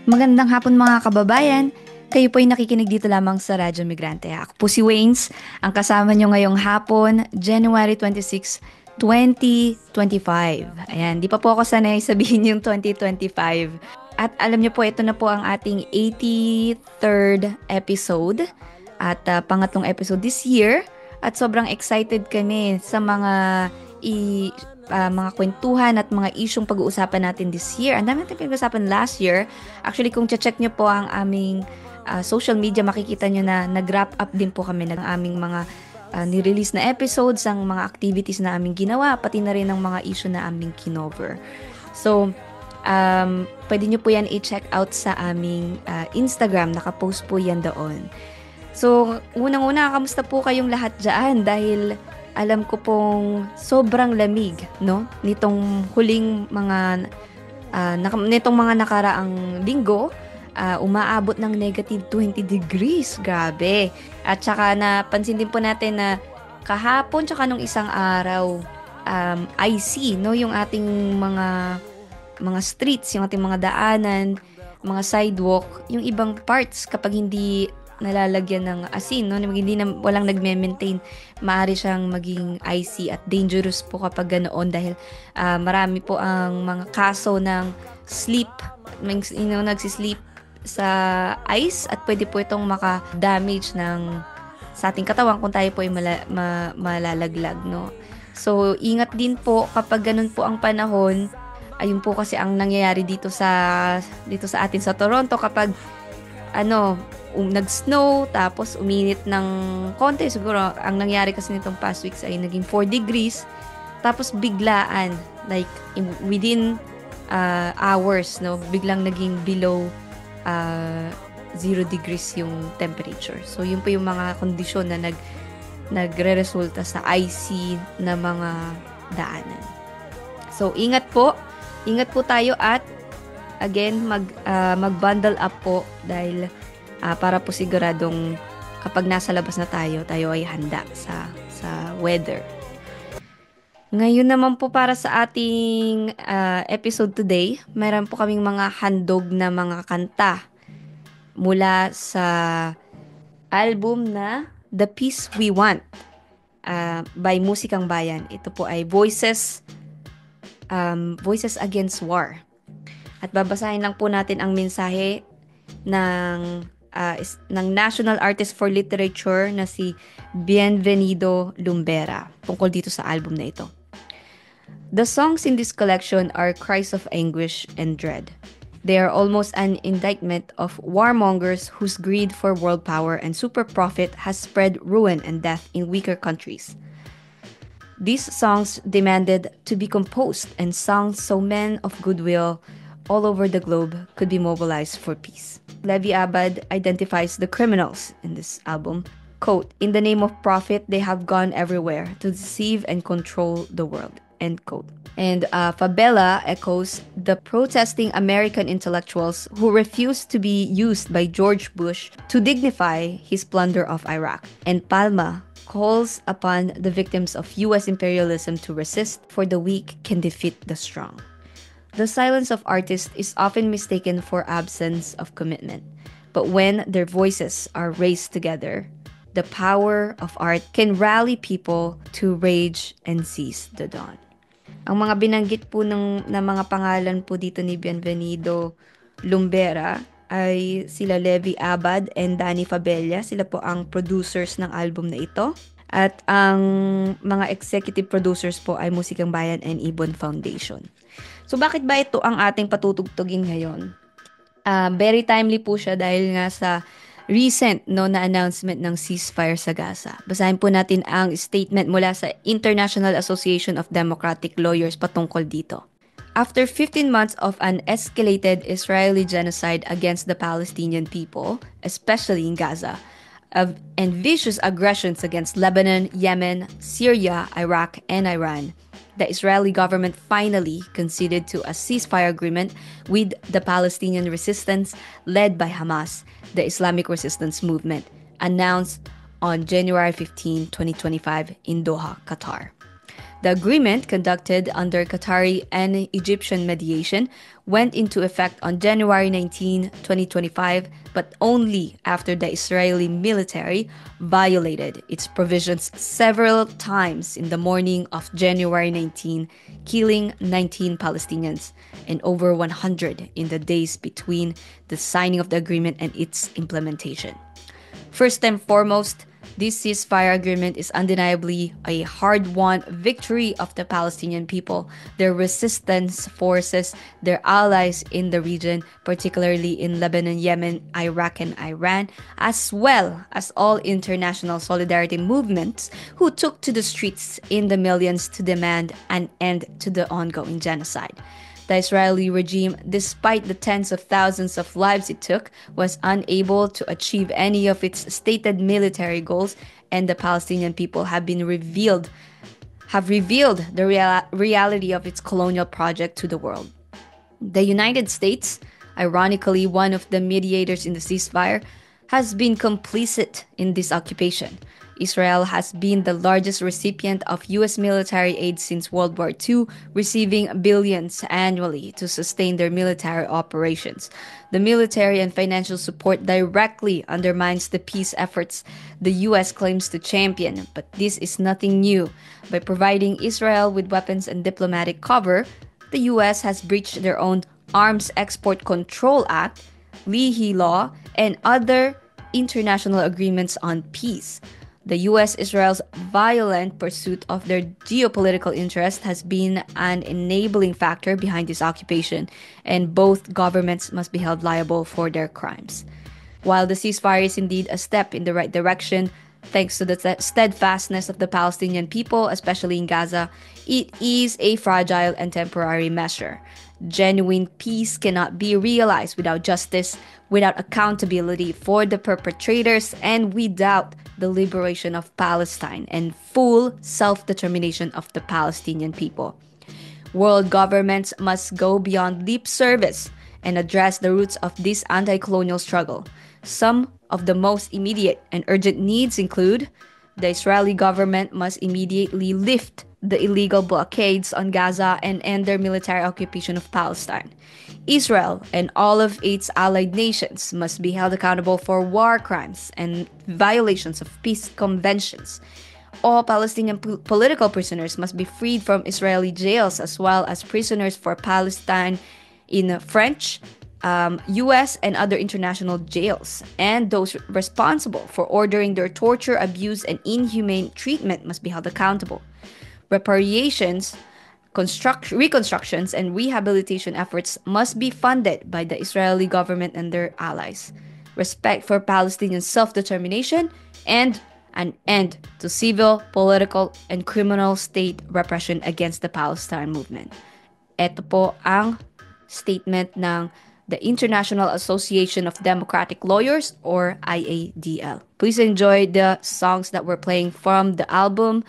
Magandang hapon mga kababayan. Kayo po ay nakikinig dito lamang sa Radyo Migrante. Ako po si Waynes, ang kasama nyo ngayong hapon, January 26, 2025. Ayan, di pa po ako sanay sabihin yung 2025. At alam nyo po, ito na po ang ating 83rd episode at pangatlong episode this year. At sobrang excited kami sa mga kwentuhan at mga isyong pag-uusapan natin this year. Ang dami natin pinag-uusapan last year. Actually, kung check nyo po ang aming social media, makikita nyo na nag-wrap up din po kami ng aming mga nirelease na episodes, ang mga activities na aming ginawa, pati na rin ang mga issue na aming kinover. So, pwede nyo po yan i-check out sa aming Instagram. Nakapost po yan doon. So, unang-una, kamusta po kayong lahat dyan? Dahil alam ko pong sobrang lamig, no? Nitong mga nakaraang linggo, umaabot ng negative 20 degrees. Grabe. At saka napansin din po natin na kahapon tsaka nung isang araw, icy, no? Yung ating mga streets, yung ating mga daanan, mga sidewalk, yung ibang parts kapag hindi nalalagyan ng asin, no? Hindi na, walang nagme-maintain, maaari siyang maging icy at dangerous po kapag ganoon dahil marami po ang mga kaso ng sleep, nagsisleep sa ice at pwede po itong maka-damage sa ating katawan kung tayo po ay malalaglag, no? So, ingat din po kapag ganun po ang panahon. Ayun po kasi ang nangyayari dito sa atin sa Toronto kapag nag-snow, tapos uminit ng konti. Siguro, ang nangyari kasi nitong past weeks ay naging 4 degrees. Tapos biglaan, like within hours, no, biglang naging below 0 degrees yung temperature. So, yun po yung mga kondisyon na nagre-resulta sa icy na mga daanan. So, ingat po tayo at again, mag-bundle up po dahil para po siguradong kapag nasa labas na tayo ay handa sa weather. Ngayon naman po para sa ating episode today, meron po kaming mga handog na mga kanta mula sa album na The Peace We Want by Musikang Bayan. Ito po ay Voices Against War. At babasahin lang po natin ang mensahe ng National Artist for Literature na si Bienvenido Lumbera tungkol dito sa album na ito. The songs in this collection are cries of anguish and dread. They are almost an indictment of warmongers whose greed for world power and super profit has spread ruin and death in weaker countries. These songs demanded to be composed and sung so men of goodwill all over the globe could be mobilized for peace. Levi Abad identifies the criminals in this album. Quote, "In the name of profit, they have gone everywhere to deceive and control the world." End quote. And Fabella echoes the protesting American intellectuals who refused to be used by George Bush to dignify his plunder of Iraq. And Palma calls upon the victims of U.S. imperialism to resist, for the weak can defeat the strong. The silence of artists is often mistaken for absence of commitment. But when their voices are raised together, the power of art can rally people to rage and seize the dawn. Ang mga binanggit po na mga pangalan po dito ni Bienvenido Lumbera ay sila Levi Abad and Danny Fabella. Sila po ang producers ng album na ito. At ang mga executive producers po ay Musikang Bayan and Ibon Foundation. So, bakit ba ito ang ating patutugtugin ngayon? Very timely po siya dahil nga sa recent na announcement ng ceasefire sa Gaza. Basahin po natin ang statement mula sa International Association of Democratic Lawyers patungkol dito. After 15 months of an escalated Israeli genocide against the Palestinian people, especially in Gaza, and vicious aggressions against Lebanon, Yemen, Syria, Iraq, and Iran, the Israeli government finally conceded to a ceasefire agreement with the Palestinian resistance led by Hamas, the Islamic Resistance Movement, announced on January 15, 2025 in Doha, Qatar. The agreement, conducted under Qatari and Egyptian mediation, went into effect on January 19, 2025, but only after the Israeli military violated its provisions several times in the morning of January 19, killing 19 Palestinians and over 100 in the days between the signing of the agreement and its implementation. First and foremost, this ceasefire agreement is undeniably a hard-won victory of the Palestinian people, their resistance forces, their allies in the region, particularly in Lebanon, Yemen, Iraq, and Iran, as well as all international solidarity movements who took to the streets in the millions to demand an end to the ongoing genocide. The Israeli regime, despite the tens of thousands of lives it took, was unable to achieve any of its stated military goals, and the Palestinian people have revealed the reality of its colonial project to the world. The United States, ironically one of the mediators in the ceasefire, has been complicit in this occupation. Israel has been the largest recipient of U.S. military aid since World War II, receiving billions annually to sustain their military operations. The military and financial support directly undermines the peace efforts the U.S. claims to champion, but this is nothing new. By providing Israel with weapons and diplomatic cover, the U.S. has breached their own Arms Export Control Act, Leahy Law, and other international agreements on peace. The U.S.-Israel's violent pursuit of their geopolitical interest has been an enabling factor behind this occupation, and both governments must be held liable for their crimes. While the ceasefire is indeed a step in the right direction, thanks to the steadfastness of the Palestinian people, especially in Gaza, it is a fragile and temporary measure. Genuine peace cannot be realized without justice, without accountability for the perpetrators, and without the liberation of Palestine and full self-determination of the Palestinian people. World governments must go beyond lip service and address the roots of this anti-colonial struggle. Some of the most immediate and urgent needs include: the Israeli government must immediately lift the illegal blockades on Gaza and end their military occupation of Palestine. Israel and all of its allied nations must be held accountable for war crimes and violations of peace conventions. All Palestinian political prisoners must be freed from Israeli jails, as well as prisoners for Palestine in French, U.S. and other international jails. And those responsible for ordering their torture, abuse, and inhumane treatment must be held accountable. Reparations, reconstructions, and rehabilitation efforts must be funded by the Israeli government and their allies. Respect for Palestinian self-determination, and an end to civil, political, and criminal state repression against the Palestine movement. Ito po ang statement ng the International Association of Democratic Lawyers, or IADL. Please enjoy the songs that we're playing from the album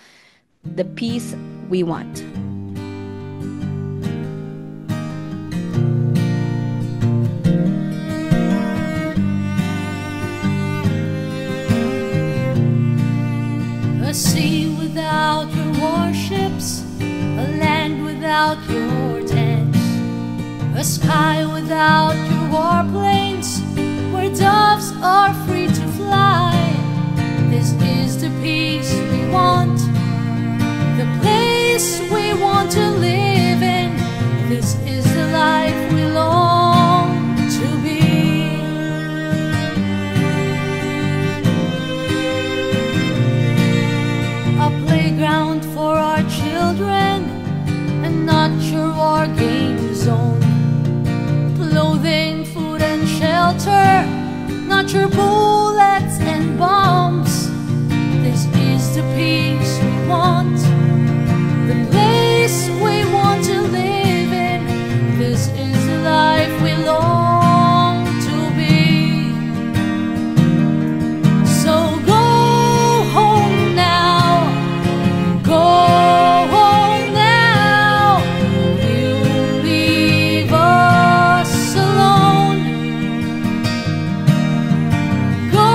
The Peace We Want. A sea without your warships, a land without your tents, a sky without your warplanes, where doves are free to fly. This is the peace we want, the place we want to live in. This is the life we long to be. A playground for our children, and not your war game zone. Clothing, food and shelter, not your bullets and bombs. This is the peace we want, the place we want to live in. This is the life we long to be. So go home now, go home now. You leave us alone. Go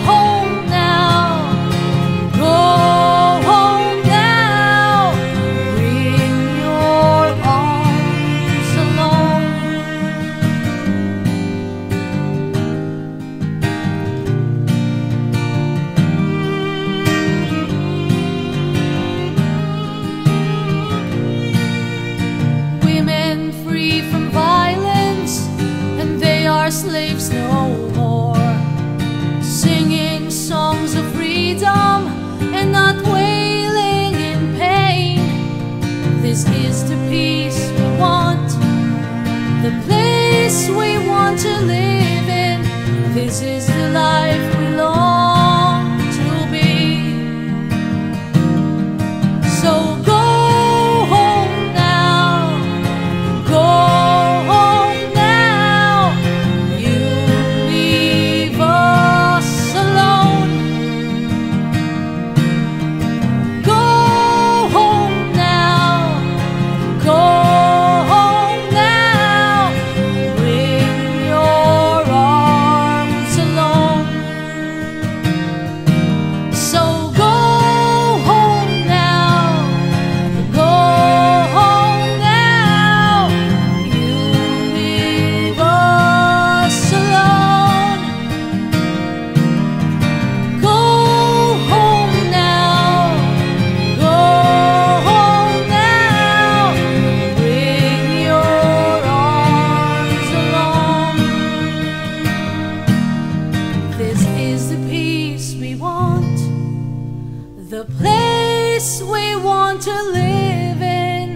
home now, go home now. are slaves no more, singing songs of freedom and not wailing in pain. This is the peace we want, the place we want to live in. This is the life we long to be. So go home now, go home now. You leave us alone. Go home now, go home now. Bring your arms along. So go home now, go home now. You leave us alone. Go home now, go home now. Bring your arms along. This is the peace we want, the place we want to live in.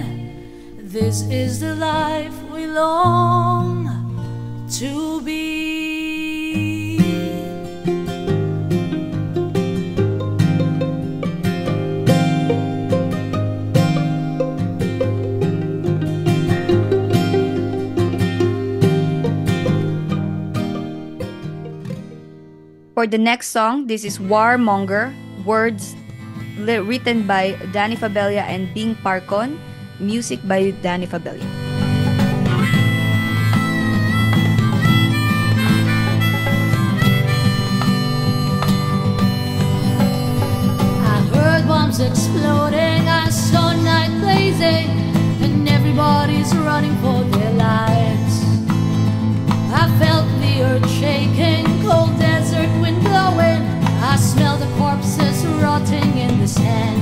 This is the life we long to be. For the next song, this is Warmonger, words written by Danny Fabella and Bing Parcon, music by Danny Fabella. I heard bombs exploding, I saw night blazing, and everybody's running for their lives. I felt the earth shaking, cold desert wind blowing. I smelled the corpses rotting in the sand.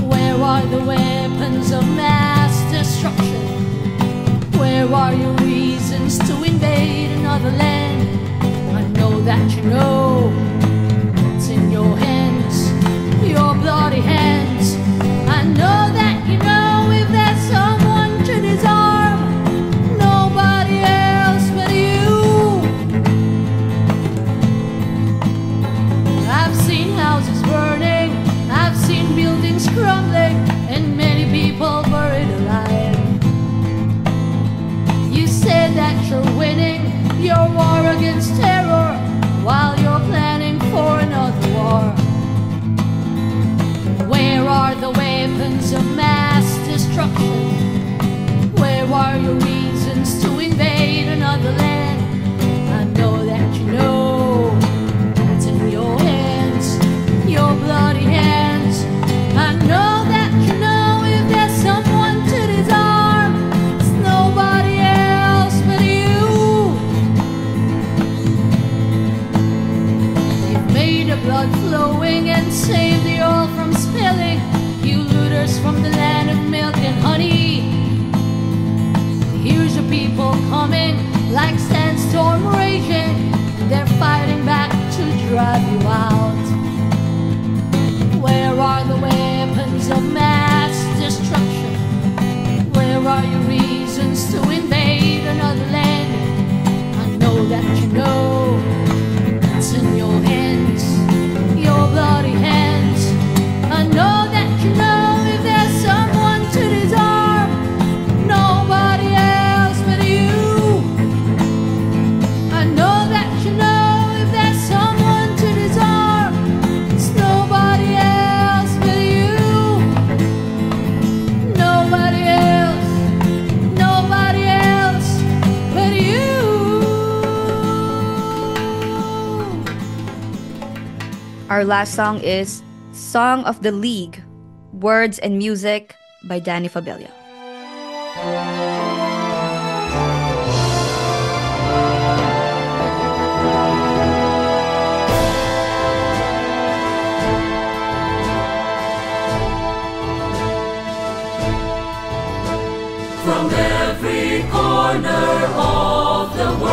Where are the weapons of mass destruction? Where are your reasons to invade another land? I know that you know it's in your hands, your bloody hands. I know that you know if there's someone to disarm, nobody else but you. I've seen houses burning, I've seen buildings crumbling, and many people buried alive. You said that you're winning your war against terror, while you're planning for another war. Where are the weapons of mass destruction? Where are your reasons to invade another land? I know that you know it's in your hands, your bloody hands. I know that you know if there's someone to disarm, it's nobody else but you. You've made the blood flowing and saved the oil from spilling, you looters from the land of milk and honey. Here's your people coming like sandstorm raging, they're fighting back to drive you out. Where are the weapons of mass destruction? Where are your reasons to invade another land? I know that you know it's in your hands, your bloody hands. I know that you know if there's someone to disarm, nobody else but you. I know that you know if there's someone to disarm, it's nobody else but you. Nobody else, nobody else but you. Our last song is Song of the League, words and music by Danny Fabella. From every corner of the world,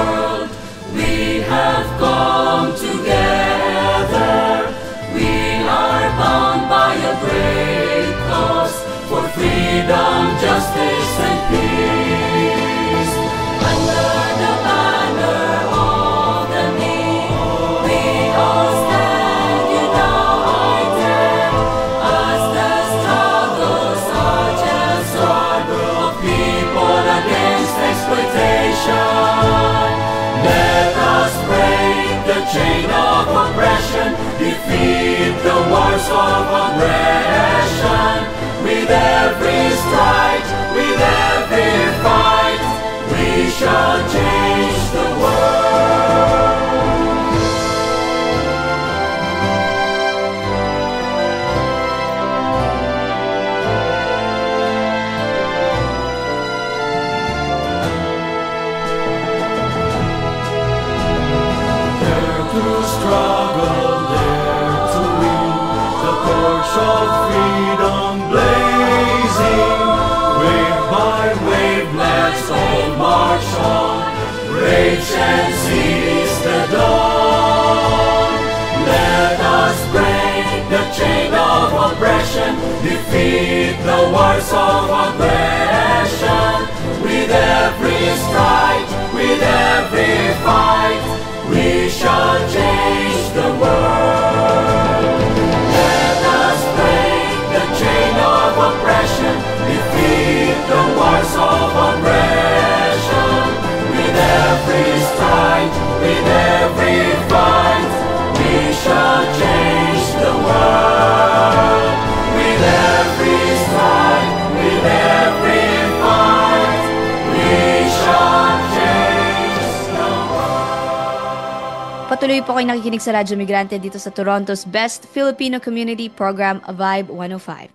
justice and peace. Under the banner of the King, we all stand united as the struggle surges on of people against exploitation. Let us break the chain of oppression, defeat the wars of aggression. With every stride, with every fight, we shall change the world. Dare to struggle, dare to lead the torch of freedom blazing. Wave by wave, let's all march on, rage and seize the dawn. Let us break the chain of oppression, defeat the wars of aggression. With every stride, with every fight, we shall change the world. Let us break the chain of oppression, defeat the wars of aggression. With every stride, with every fight, we shall change the world. With every stride, with every fight, we shall change the world. Patuloy po kayo nakikinig sa Radyo Migrante dito sa Toronto's Best Filipino Community Program, Vibe 105.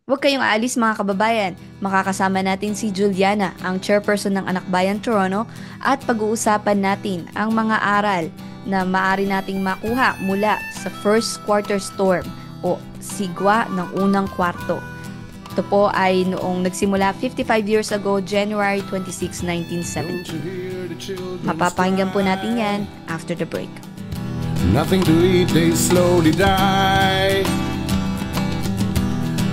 Huwag kayong aalis mga kababayan. Makakasama natin si Juliana, ang chairperson ng Anak Bayan Toronto, at pag-uusapan natin ang mga aral na maaari nating makuha mula sa first quarter storm o sigwa ng unang kwarto. Ito po ay noong nagsimula 55 years ago, January 26, 1970. Mapapakinggan po natin yan after the break. Nothing to eat, they slowly die,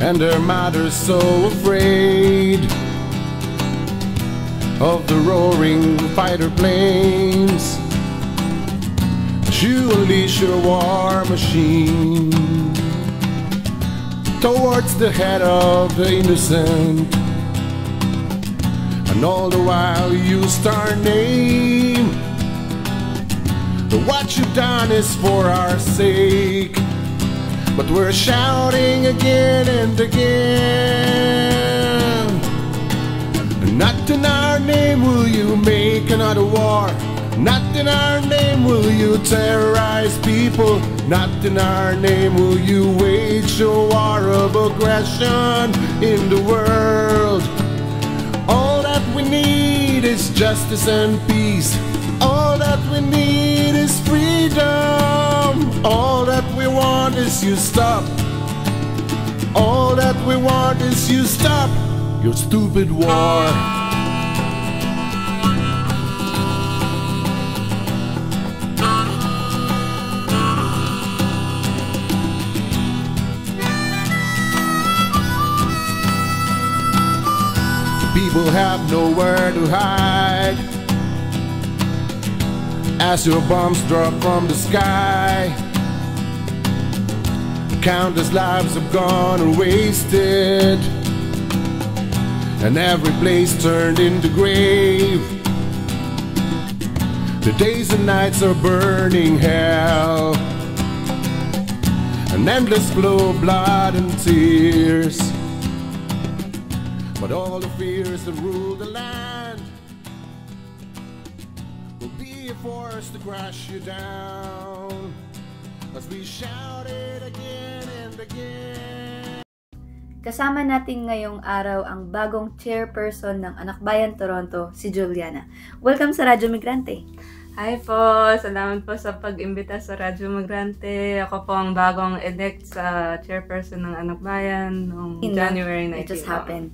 and their mother's so afraid of the roaring fighter planes. You unleash your war machine towards the head of the innocent, and all the while you start name. What you've done is for our sake, but we're shouting again and again. Not in our name will you make another war. Not in our name will you terrorize people. Not in our name will you wage a war of aggression in the world. All that we need is justice and peace. All that we need is freedom. All that we want is you stop. All that we want is you stop your stupid war. People have nowhere to hide as your bombs drop from the sky. Countless lives have gone and wasted, and every place turned into grave. The days and nights are burning hell, an endless flow of blood and tears. But all the fears that rule the land will be a force to crush you down, as we shout it again and again. Kasama natin ngayong araw ang bagong chairperson ng Anak Bayan Toronto, si Juliana. Welcome sa Radyo Migrante. Hi po! Salamat po sa pag-imbita sa Radyo Migrante. Ako po ang bagong elect sa chairperson ng Anak Bayan noong January 19. It just happened.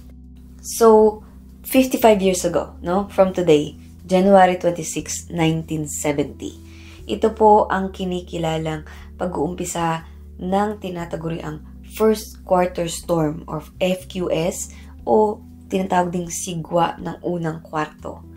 So, 55 years ago, no? From today, January 26, 1970. Ito po ang kinikilalang pag-uumpisa ng tinataguriang First Quarter Storm or FQS o tinatawag ding sigwa ng unang kwarto.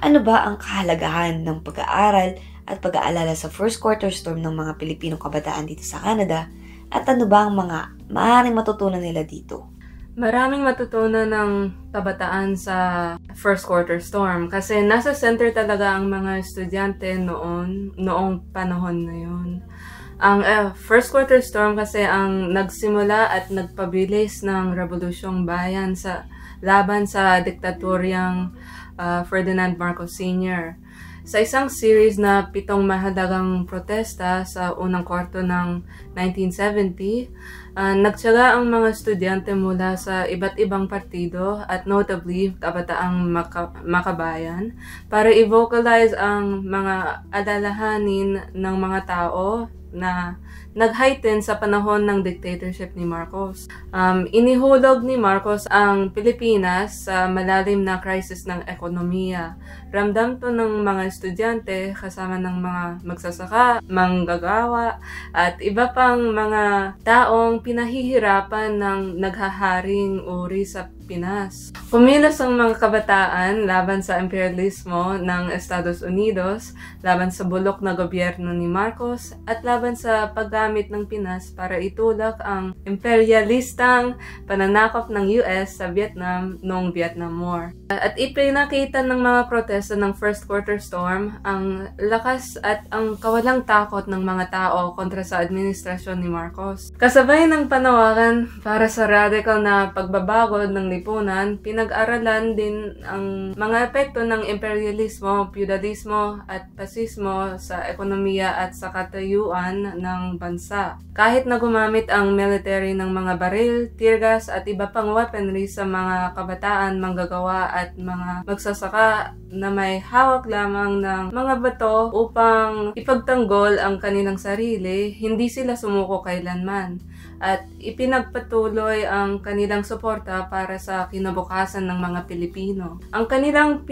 Ano ba ang kahalagahan ng pag-aaral at pag-aalala sa first quarter storm ng mga Pilipinong kabataan dito sa Canada? At ano ba ang mga maaaring matutunan nila dito? Maraming matutunan ng kabataan sa first quarter storm kasi nasa center talaga ang mga estudyante noong panahon na yun. Ang first quarter storm kasi ang nagsimula at nagpabilis ng Rebolusyong Bayan sa laban sa diktatoryang Ferdinand Marcos Sr. Sa isang series na 7 mahalagang protesta sa unang kwarto ng 1970, nagtiyaga ang mga estudyante mula sa iba't ibang partido at notably Kabataang Makabayan para i-vocalize ang mga alalahanin ng mga tao na nag-heighten sa panahon ng dictatorship ni Marcos. Inihulog ni Marcos ang Pilipinas sa malalim na crisis ng ekonomiya. Ramdam to ng mga estudyante kasama ng mga magsasaka, manggagawa, at iba pang mga taong pinahihirapan ng naghaharing uri sa Pinas. Kumilos ang mga kabataan laban sa imperialismo ng Estados Unidos, laban sa bulok na gobyerno ni Marcos, at laban sa paggamit ng Pinas para itulak ang imperialistang pananakop ng US sa Vietnam noong Vietnam War. At ipinakita ng mga protesta ng first quarter storm ang lakas at ang kawalang takot ng mga tao kontra sa administrasyon ni Marcos. Kasabay ng panawagan para sa radical na pagbabago ng lipunan, pinag-aralan din ang mga epekto ng imperialismo, feudalismo at pasismo sa ekonomiya at sa katayuan ng bansa. Kahit na gumamit ang military ng mga baril, tear gas at iba pang weaponry sa mga kabataan, manggagawa at mga magsasaka na may hawak lamang ng mga bato upang ipagtanggol ang kanilang sarili, hindi sila sumuko kailanman. At ipinagpatuloy ang kanilang suporta para sa kinabukasan ng mga Pilipino. Ang kanilang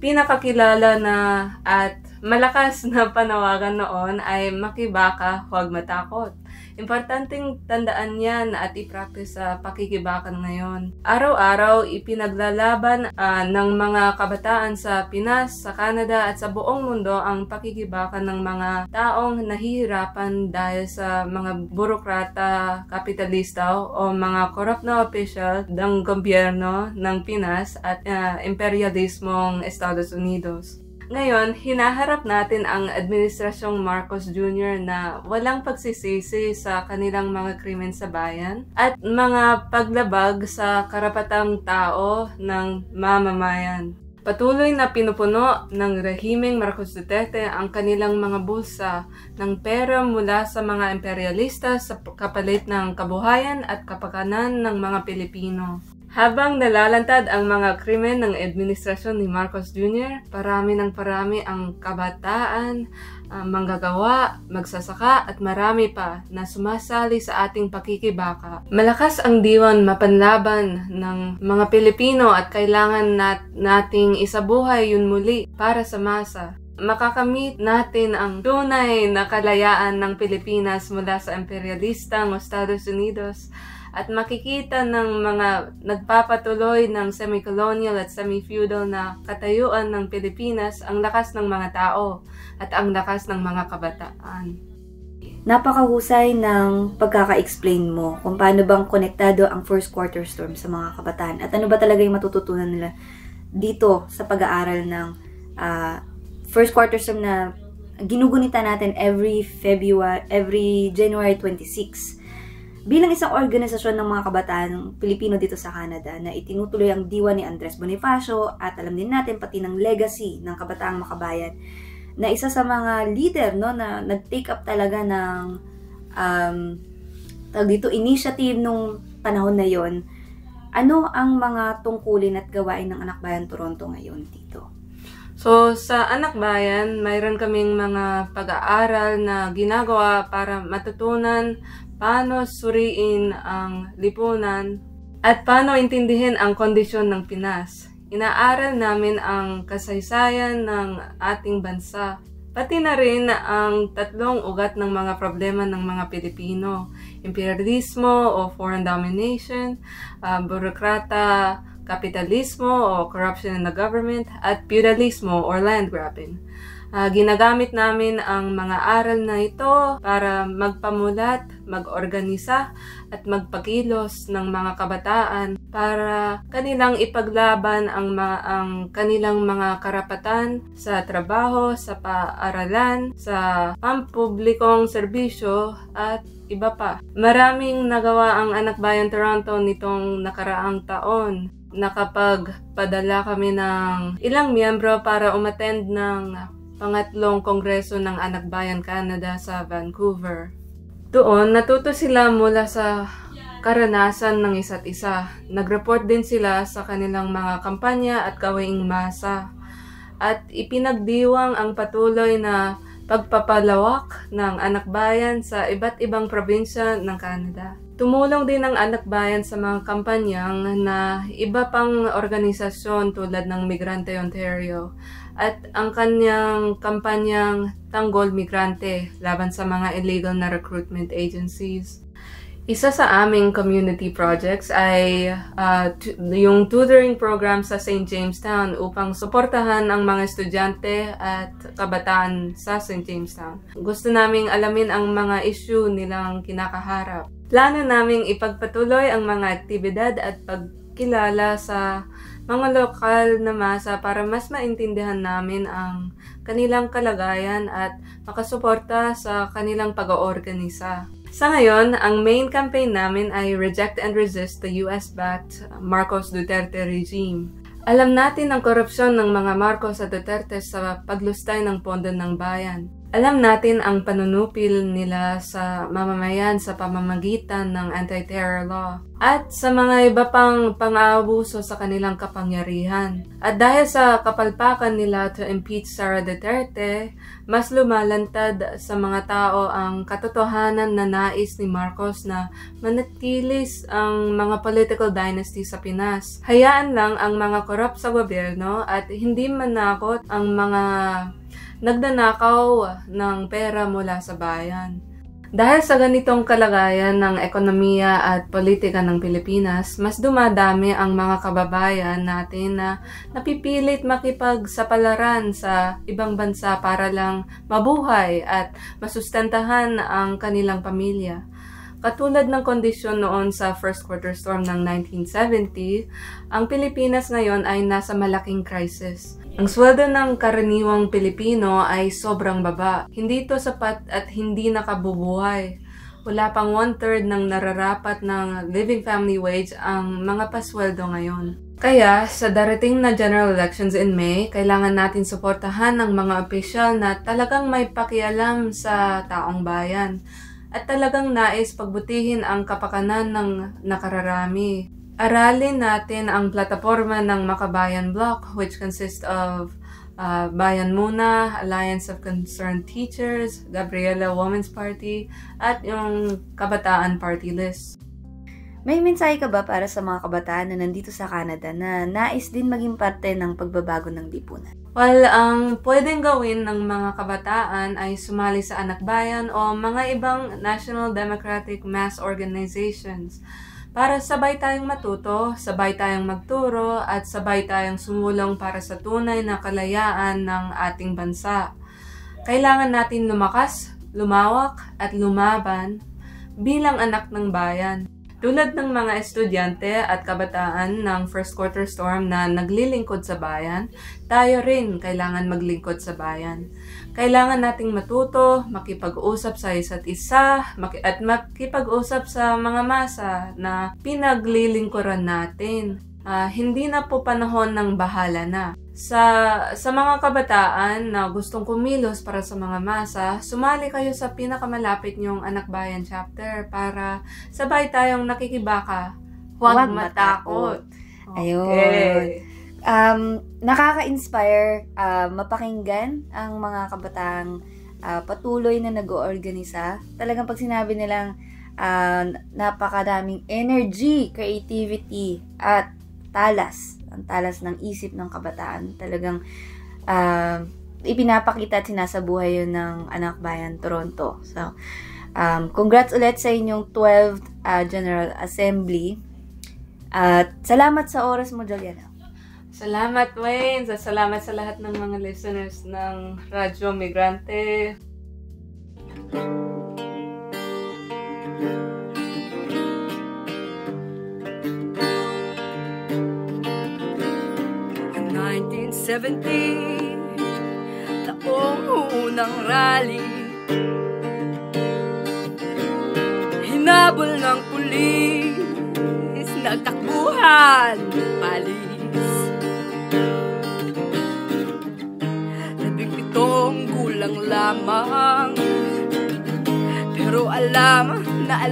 pinakakilala na at malakas na panawagan noon ay makibaka, huwag matakot. Importanteng tandaan yan at i-practice sa pakikibakan ngayon. Araw-araw ipinaglalaban ng mga kabataan sa Pinas, sa Canada at sa buong mundo ang pakikibakan ng mga taong nahihirapan dahil sa mga burokrata, kapitalista o mga korap na opisyal ng gobyerno ng Pinas at imperialismong Estados Unidos. Ngayon, hinaharap natin ang Administrasyong Marcos Jr. na walang pagsisisi sa kanilang mga krimen sa bayan at mga paglabag sa karapatang tao ng mamamayan. Patuloy na pinupuno ng rehimeng Marcos Duterte ang kanilang mga bulsa ng pera mula sa mga imperialista sa kapalit ng kabuhayan at kapakanan ng mga Pilipino. Habang nalalantad ang mga krimen ng administrasyon ni Marcos Jr., parami ang kabataan, manggagawa, magsasaka at marami pa na sumasali sa ating pakikibaka. Malakas ang diwan mapanlaban ng mga Pilipino at kailangan nating isabuhay yun muli para sa masa. Makakamit natin ang tunay na kalayaan ng Pilipinas mula sa imperialistang Estados Unidos at makikita ng mga nagpapatuloy ng semi-colonial at semi-feudal na katayuan ng Pilipinas ang lakas ng mga tao at ang lakas ng mga kabataan. Napakahusay ng pagkaka-explain mo kung paano bang konektado ang first quarter storm sa mga kabataan at ano ba talaga yung matututunan nila dito sa pag-aaral ng first quarter storm na ginugunita natin every January 26. Bilang isang organisasyon ng mga kabataan Pilipino dito sa Canada na itinutuloy ang diwa ni Andres Bonifacio at alam din natin pati ng legacy ng Kabataang Makabayan na isa sa mga leader no, na nag-take up talaga ng initiative nung panahon na yon. Ano ang mga tungkulin at gawain ng Anak Bayan Toronto ngayon dito? So, sa Anak Bayan, mayroon kaming mga pag-aaral na ginagawa para matutunan paano suriin ang lipunan at paano intindihin ang kondisyon ng Pinas. Inaaral namin ang kasaysayan ng ating bansa, pati na rin ang 3 ugat ng mga problema ng mga Pilipino: imperialismo o foreign domination, burokrata, kapitalismo o corruption in the government, at feudalismo or land grabbing. Ginagamit namin ang mga aral na ito para magpamulat, mag-organisa, at magpakilos ng mga kabataan para kanilang ipaglaban ang kanilang mga karapatan sa trabaho, sa paaralan, sa pampublikong serbisyo, at iba pa. Maraming nagawa ang Anak Bayan Toronto nitong nakaraang taon. Nakapagpadala kami ng ilang miyembro para umattend ng pangatlong kongreso ng Anak Bayan Canada sa Vancouver. Doon, natuto sila mula sa karanasan ng isa't isa. Nag-report din sila sa kanilang mga kampanya at gawaing masa. At ipinagdiwang ang patuloy na pagpapalawak ng Anak Bayan sa iba't ibang probinsya ng Canada. Tumulong din ang Anak Bayan sa mga kampanyang na iba pang organisasyon tulad ng Migrante Ontario at ang kanyang kampanyang Tanggol Migrante laban sa mga illegal na recruitment agencies. Isa sa aming community projects ay yung tutoring program sa St. Jamestown upang suportahan ang mga estudyante at kabataan sa St. Jamestown. Gusto naming alamin ang mga issue nilang kinakaharap. Plano naming ipagpatuloy ang mga aktibidad at pagkilala sa mga lokal na masa para mas maintindihan namin ang kanilang kalagayan at makasuporta sa kanilang pag-oorganisa. Sa ngayon, ang main campaign namin ay Reject and Resist the US-backed Marcos Duterte regime. Alam natin ang korupsyon ng mga Marcos at Duterte sa paglustay ng pondo ng bayan. Alam natin ang panunupil nila sa mamamayan sa pamamagitan ng anti-terror law at sa mga iba pang pang-aabuso sa kanilang kapangyarihan. At dahil sa kapalpakan nila to impeach Sara Duterte, mas lumalantad sa mga tao ang katotohanan na nais ni Marcos na manatilis ang mga political dynasty sa Pinas. Hayaan lang ang mga korap sa gobyerno at hindi manakot ang mga nagnanakaw ng pera mula sa bayan. Dahil sa ganitong kalagayan ng ekonomiya at politika ng Pilipinas, mas dumadami ang mga kababayan natin na napipilit makipagsapalaran sa ibang bansa para lang mabuhay at masustantahan ang kanilang pamilya. Katulad ng kondisyon noon sa first quarter storm ng 1970, ang Pilipinas ngayon ay nasa malaking crisis. Ang sweldo ng karaniwang Pilipino ay sobrang baba. Hindi ito sapat at hindi nakabubuhay. Wala pang 1/3 ng nararapat ng living family wage ang mga pasweldo ngayon. Kaya, sa darating na general elections in May, kailangan natin suportahan ng mga opisyal na talagang may pakialam sa taong bayan at talagang nais pagbutihin ang kapakanan ng nakararami. Aralin natin ang plataforma ng Makabayan Bloc, which consists of Bayan Muna, Alliance of Concerned Teachers, Gabriela Women's Party, at yung Kabataan Party List. May mensahe ka ba para sa mga kabataan na nandito sa Canada na nais din maging parte ng pagbabago ng lipunan? Well, ang pwedeng gawin ng mga kabataan ay sumali sa Anak Bayan o mga ibang National Democratic Mass Organizations para sabay tayong matuto, sabay tayong magturo, at sabay tayong sumulong para sa tunay na kalayaan ng ating bansa. Kailangan natin lumakas, lumawak, at lumaban bilang anak ng bayan. Tulad ng mga estudyante at kabataan ng first quarter storm na naglilingkod sa bayan, tayo rin kailangan maglingkod sa bayan. Kailangan nating matuto, makipag-usap sa isa't isa, at makipag-usap sa mga masa na pinaglilingkuran natin. Hindi na po panahon ng bahala na. Sa mga kabataan na gustong kumilos para sa mga masa, sumali kayo sa pinakamalapit niyong Anak Bayan chapter para sabay tayong nakikibaka. Huwag matakot. Ayun. Nakaka-inspire mapakinggan ang mga kabataang patuloy na nag-oorganisa. Talagang pag sinabi nilang napakadaming energy, creativity, at ang talas ng isip ng kabataan. Talagang ipinapakita at sinasabuhay yun ng Anak Bayan Toronto. So, congrats ulit sa inyong 12th General Assembly. At salamat sa oras mo, Juliana. Salamat, Wayne. Salamat sa lahat ng mga listeners ng Radyo Migrante. Ang 1970, taong unang rally, hinabol ng pulis, nagtakbuhan ng palis. 17 gulang lamang, pero alam na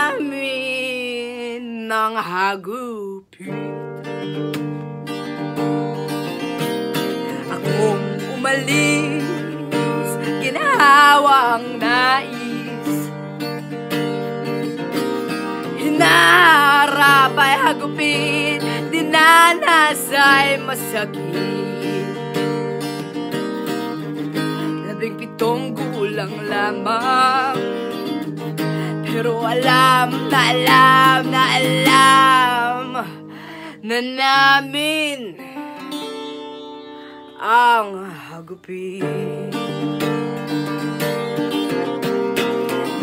namin ng hagupit. Akong umalis, ginahawang nais, hinaharap ay hagupit, dinanas ay masakit. 17 gulang lamang, pero alam na namin ang hagupit.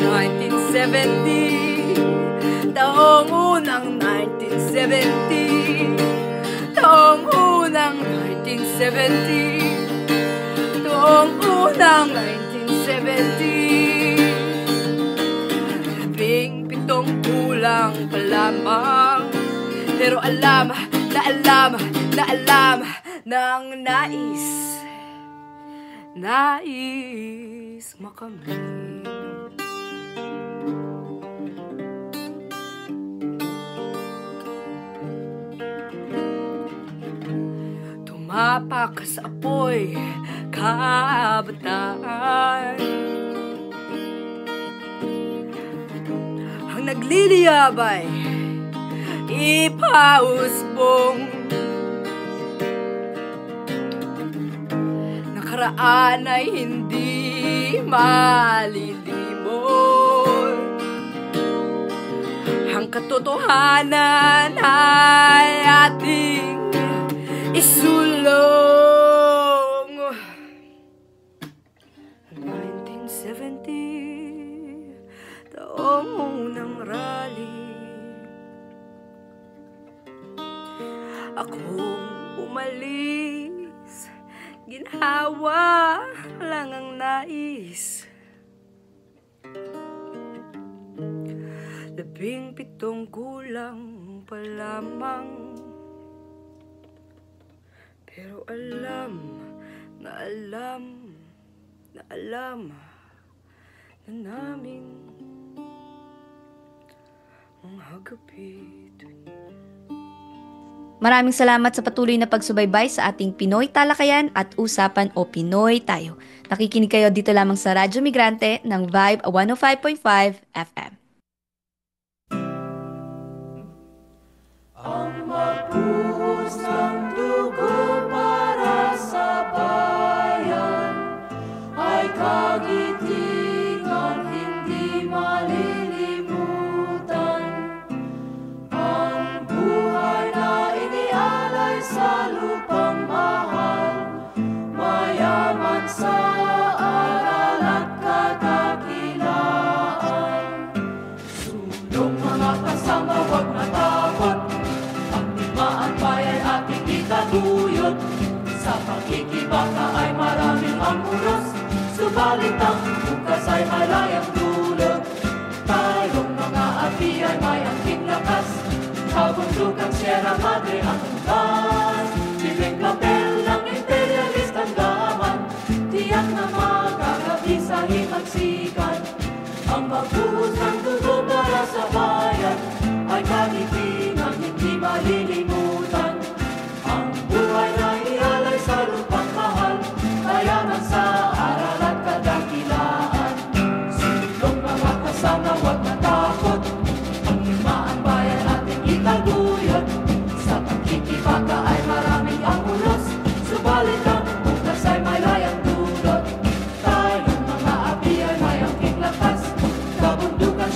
1970, taong unang 1970, taong unang 1970, taong unang 1970. 17 gulang pa lamang, pero alam ng nais makamit. Tumapak sa apoy kabataan, ang nagliliyabay ipausbong, nakaraan ay hindi malilimot, ang katotohanan ay ating isulong. 1970, taong unang rally, akong umalis, ginhawa lang ang nais. 17 gulang pa lamang, pero alam na namin ang hagupit. Maraming salamat sa patuloy na pagsubaybay sa ating Pinoy Talakayan at Usapan o Pinoy Tayo. Nakikinig kayo dito lamang sa Radyo Migrante ng Vibe 105.5 FM. Ang magbuhos ng dugo para sa bayan ay kagitingan hindi malilimutan. Ang buhay na inialay sa lupang mahal, mayaman sa aral at kadakilaan. Sulong mga kasama, huwag natakot, ang digmaan pa'y ating itatuyot. Sa pakikibaka ay maraming ang uros, subalit ang bukas ay malayang dulot. Tayong mga api ay may angking lakas, kabundukang Sierra Madre ang tumbas. Bibing papel ng imperialistang gaman, tiyak na magkakabi sa himagsikan. Ang magbuhos ng dugo para sa bayan ay kagitingan hindi malilimutan. Ang buhay na ialay sa lupang mahal, kayaman sa aral at kadakilaan. Sulong mga kasama, huwag natakot, ang digmaan bayan ating itaguyod. Sa pagkikibaka ay maraming ang ulos, subalit ang bukas ay may layang dulot. Tayong mga api ay may angking lakas, kabundukan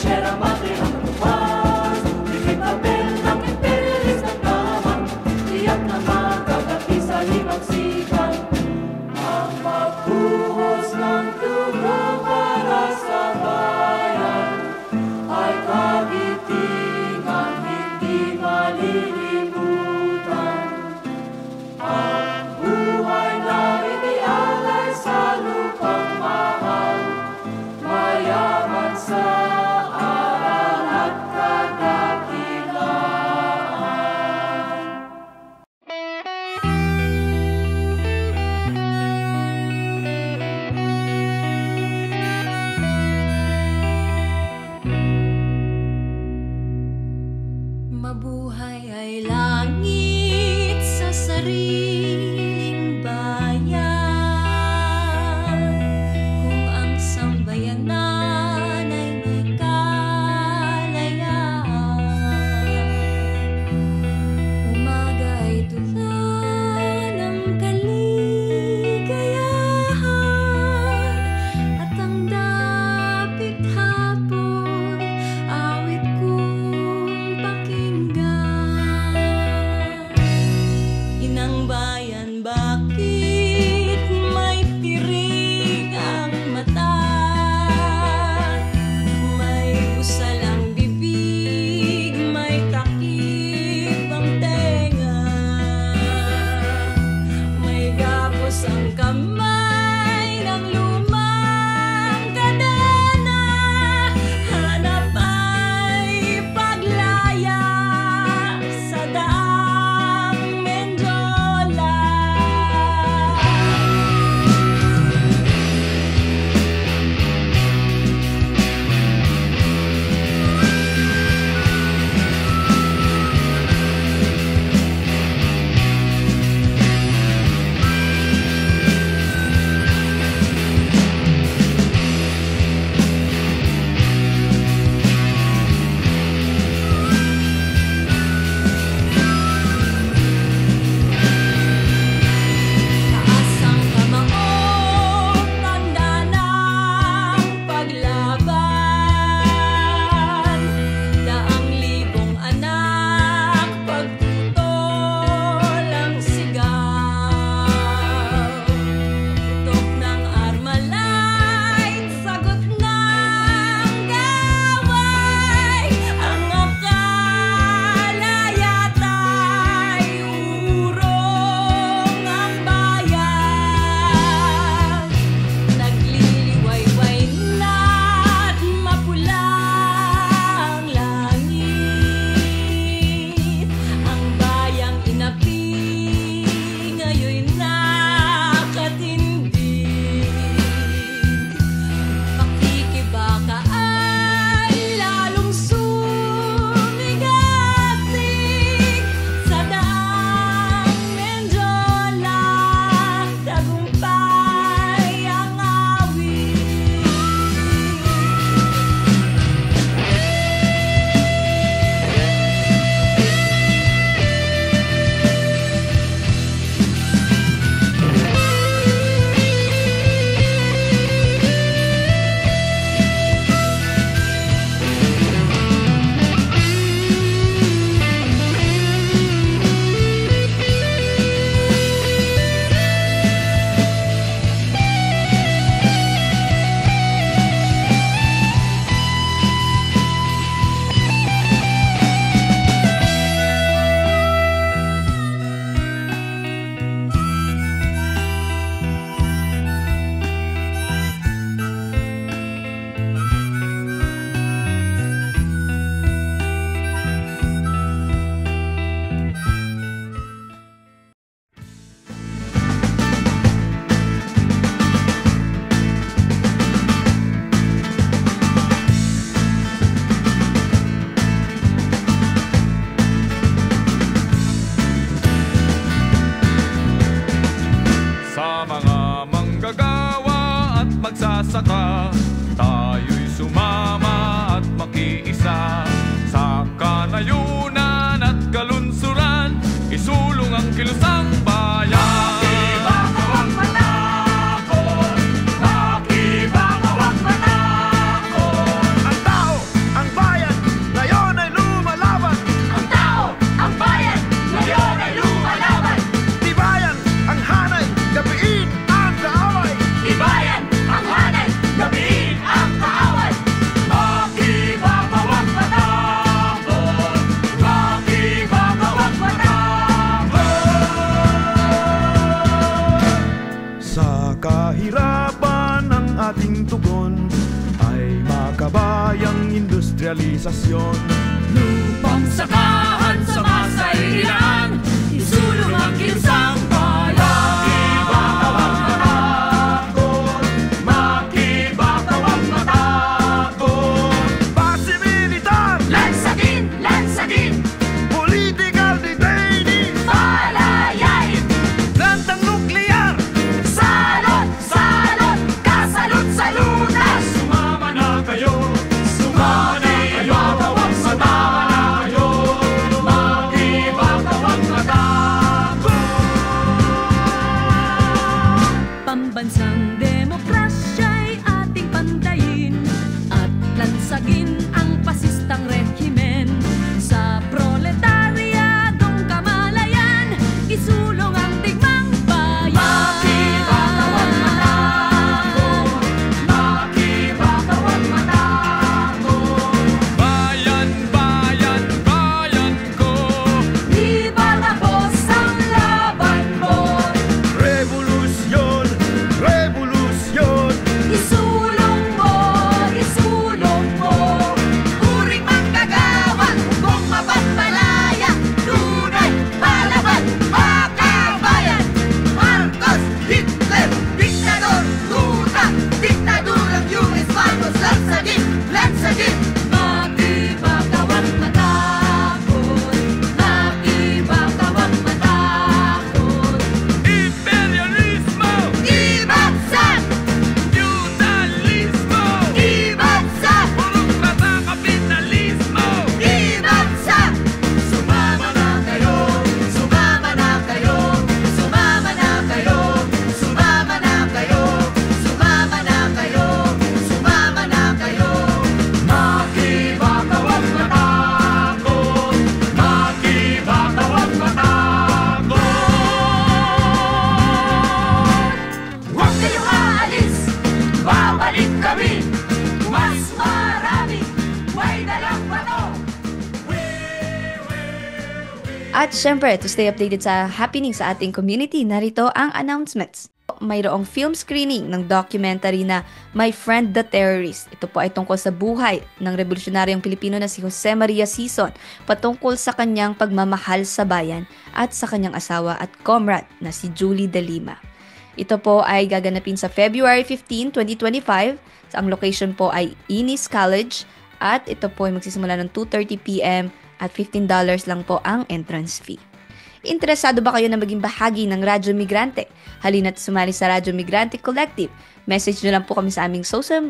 mga manggagawa at magsasaka, tayo'y sumama at makiisa. Sa kanayunan at kalunsuran, isulong ang kilusang bayan. Kahirapan ng ating tugon ay makabayang industrialisasyon. Lupang sakahan sa masailan, isulong ang kilusang bayan. Makibakawang matakot. Base militar, Lansagin, lansagin, political detainees, palayain, plantang nuklear. salot, salot, kasalot sa lunas. Sumama na kayo, sumama na kayo, sumama na kayo, makibakawang matakot. Pambansang demokrasya'y ating pantayin at lansagin ang pasistang rehimen. Sa proletaryadong kamalayan, isulong ang digmang bayan. Makibakawang matakot, makibakawang matakot. Bayan, bayan, bayan ko, Di balabos ang laban mo, Revolusyon, revolusyon. isulong mo, isulong mo. Uring manggagawa, kung mapagmalaya, tunay palaban, makabayan. Marcos, Hitler, diktador, duda, diktadurang US Marcos, lansagin, lansagin. Makibakawang matakot, makibakawang matakot. imperialismo, Ibagsak, feudalismo, ibagsak, purong mata kapitalismo. ibagsak. Sumama na kayo, sumama na kayo, sumama na kayo, sumama na kayo, sumama na kayo, sumama na kayo. Makibakawang matakot, makibakawang matakot. Huwag kayong aalis, babalik kami. Mas marami, may dalang bato. At syempre, to stay updated sa happening sa ating community, narito ang announcements. Mayroong film screening ng documentary na My Friend the Terrorist. Ito po ay tungkol sa buhay ng revolusyonaryong Pilipino na si Jose Maria Sison, patungkol sa kanyang pagmamahal sa bayan at sa kanyang asawa at comrade na si Julie de Lima. Ito po ay gaganapin sa February 15, 2025. Ang location po ay Innis College at ito po ay magsisimula ng 2:30 p.m. at $15 lang po ang entrance fee. Interesado ba kayo na maging bahagi ng Radyo Migrante? Halina't sumali sa Radyo Migrante Collective. Message nyo lang po kami sa aming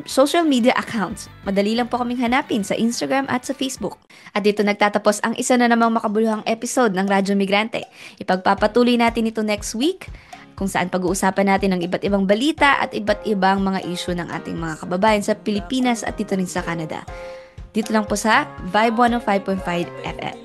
social media accounts. Madali lang po kaming hanapin sa Instagram at sa Facebook. At dito nagtatapos ang isa na namang makabuluhang episode ng Radyo Migrante. Ipagpapatuloy natin ito next week, kung saan pag-uusapan natin ang iba't ibang balita at iba't ibang mga issue ng ating mga kababayan sa Pilipinas at dito rin sa Canada. Dito lang po sa Vibe 105.5 FM.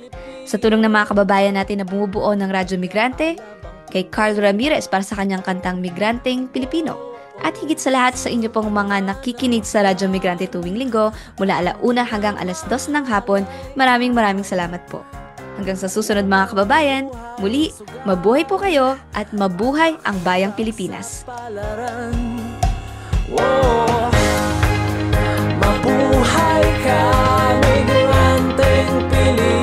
Sa tulong ng mga kababayan natin na bumubuo ng Radyo Migrante, kay Carl Ramirez para sa kanyang kantang Migranteng Pilipino. At higit sa lahat sa inyo pong mga nakikinig sa Radyo Migrante tuwing linggo mula 1:00 hanggang 2:00 ng hapon, maraming salamat po. Hanggang sa susunod mga kababayan, muli, mabuhay po kayo at mabuhay ang bayang Pilipinas. Mabuhay ka, migranteng Pilipino.